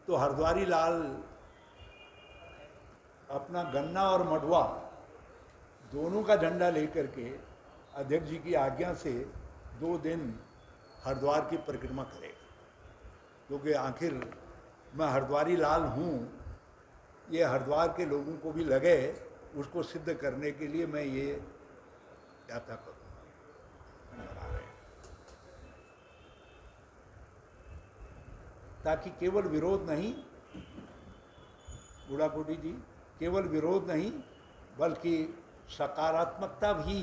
तो हरद्वारी लाल अपना गन्ना और मडवा दोनों का झंडा लेकर के अध्यक्ष जी की आज्ञा से 2 दिन हरिद्वार की परिक्रमा करेगा, क्योंकि आखिर मैं हरद्वारी लाल हूँ, ये हरिद्वार के लोगों को भी लगे, उसको सिद्ध करने के लिए मैं ये यात्रा करूँगा लगा रहे हैं, ताकि केवल विरोध नहीं, बूढ़ाकोटी जी, केवल विरोध नहीं बल्कि सकारात्मकता भी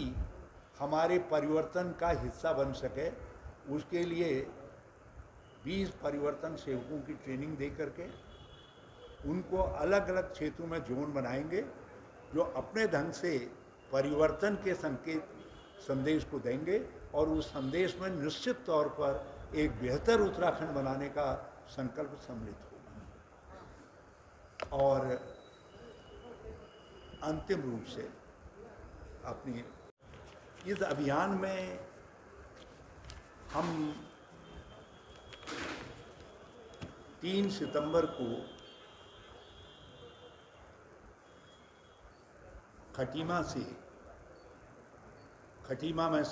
हमारे परिवर्तन का हिस्सा बन सके। उसके लिए 20 परिवर्तन सेवकों की ट्रेनिंग दे करके उनको अलग अलग क्षेत्रों में जोन बनाएंगे, जो अपने ढंग से परिवर्तन के संदेश को देंगे और उस संदेश में निश्चित तौर पर एक बेहतर उत्तराखंड बनाने का संकल्प सम्मिलित होगा। और अंतिम रूप से अपनी इस अभियान में हम 3 सितंबर को खटीमा में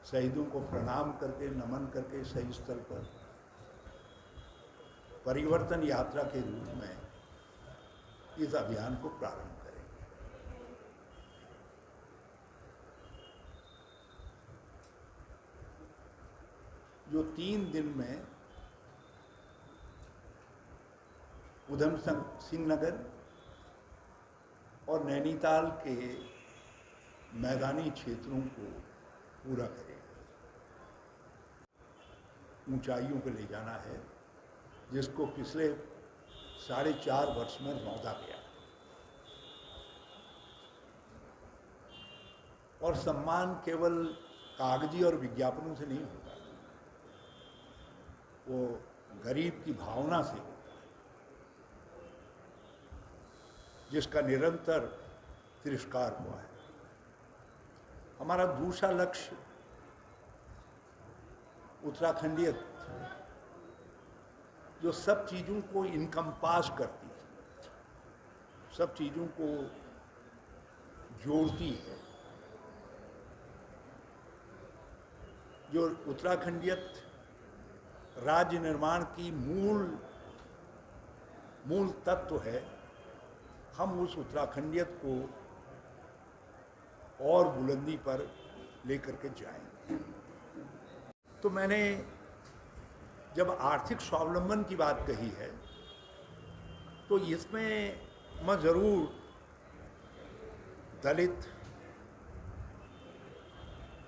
शहीदों को प्रणाम करके नमन करके शहीद स्थल पर परिवर्तन यात्रा के रूप में इस अभियान को प्रारंभ करेंगे। जो 3 दिन में उधम सिंह नगर और नैनीताल के मैदानी क्षेत्रों को पूरा करेगा, ऊंचाइयों को ले जाना है, जिसको पिछले 4.5 वर्ष में रौंदा गया। और सम्मान केवल कागजी और विज्ञापनों से नहीं होता, वो गरीब की भावना से होता है, जिसका निरंतर तिरस्कार हुआ है। हमारा दूसरा लक्ष्य उत्तराखंडियत, जो सब चीज़ों को इनकम्पास करती है, सब चीज़ों को जोड़ती है, जो उत्तराखंडियत राज्य निर्माण की मूल तत्व है, हम उस उत्तराखंडियत को और बुलंदी पर लेकर के जाएंगे। तो मैंने जब आर्थिक स्वावलंबन की बात कही है, तो इसमें मैं ज़रूर दलित,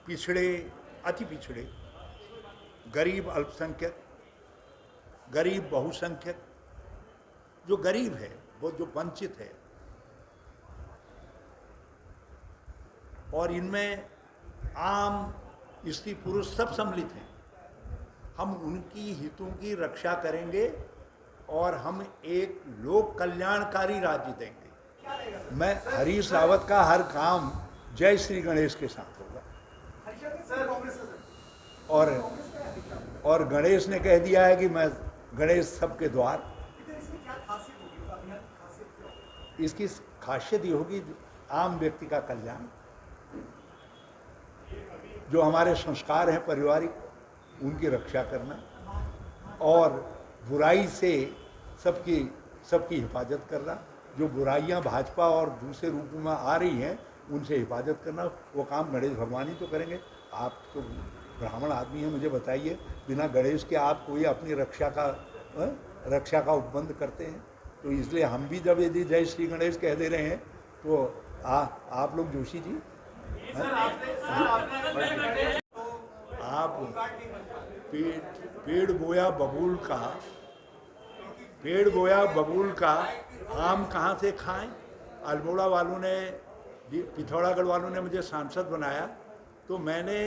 पिछड़े, अति पिछड़े, गरीब अल्पसंख्यक, गरीब बहुसंख्यक, जो गरीब है, वो जो वंचित है, और इनमें आम स्त्री पुरुष सब सम्मिलित हैं, हम उनकी हितों की रक्षा करेंगे और हम एक लोक कल्याणकारी राज्य देंगे। मैं हरीश रावत का हर काम जय श्री गणेश के साथ होगा, और गणेश ने कह दिया है कि मैं गणेश सबके द्वार। इसकी खासियत ये होगी आम व्यक्ति का कल्याण, जो हमारे संस्कार हैं पारिवारिक, उनकी रक्षा करना, और बुराई से सबकी हिफाजत करना, जो बुराइयां भाजपा और दूसरे रूपों में आ रही हैं उनसे हिफाजत करना, वो काम गणेश भगवान ही तो करेंगे। आप तो ब्राह्मण आदमी हैं, मुझे बताइए, बिना गणेश के आप कोई अपनी रक्षा का उपबंध करते हैं? तो इसलिए हम भी जब यदि जय श्री गणेश कह दे रहे हैं, तो आप लोग जोशी जी, आप पेड़ बोया बबूल का आम कहाँ से खाएं? अल्मोड़ा वालों ने, पिथौरागढ़ वालों ने मुझे सांसद बनाया, तो मैंने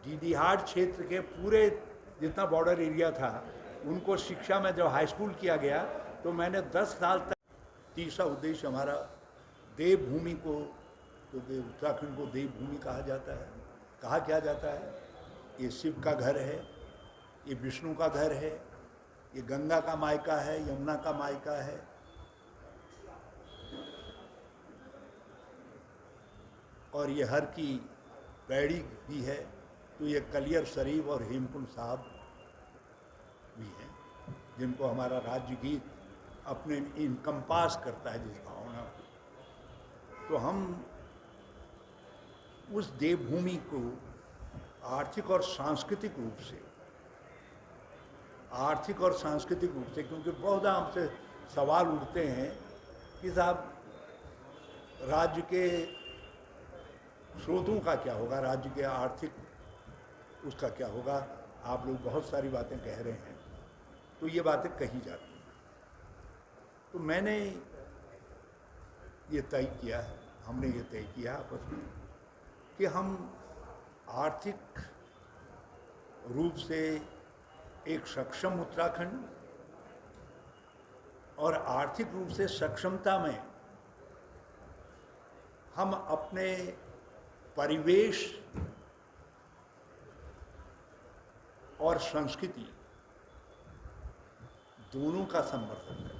डीडीहाट क्षेत्र के पूरे जितना बॉर्डर एरिया था उनको शिक्षा में जब हाई स्कूल किया गया, तो मैंने 10 साल तक, तीसरा उद्देश्य हमारा देवभूमि को, क्योंकि उत्तराखंड को देवभूमि कहा जाता है, क्या जाता है, ये शिव का घर है, ये विष्णु का घर है, ये गंगा का मायका है, यमुना का मायका है। और ये हर की पैड़ी भी है, तो ये कलियर शरीफ और हेमकुंड साहब भी हैं, जिनको हमारा राज्य गीत अपने इनकम्पास करता है जिस भावना को। तो हम उस देवभूमि को आर्थिक और सांस्कृतिक रूप से, क्योंकि बहुत हमसे सवाल उठते हैं कि साहब राज्य के स्रोतों का क्या होगा, राज्य के आर्थिक उसका क्या होगा। आप लोग बहुत सारी बातें कह रहे हैं, तो ये बातें कही जाती हैं। तो मैंने ये तय किया है, हमने ये तय किया आपस में कि हम आर्थिक रूप से एक सक्षम उत्तराखंड और आर्थिक रूप से सक्षमता में हम अपने परिवेश और संस्कृति दोनों का समर्थन करें।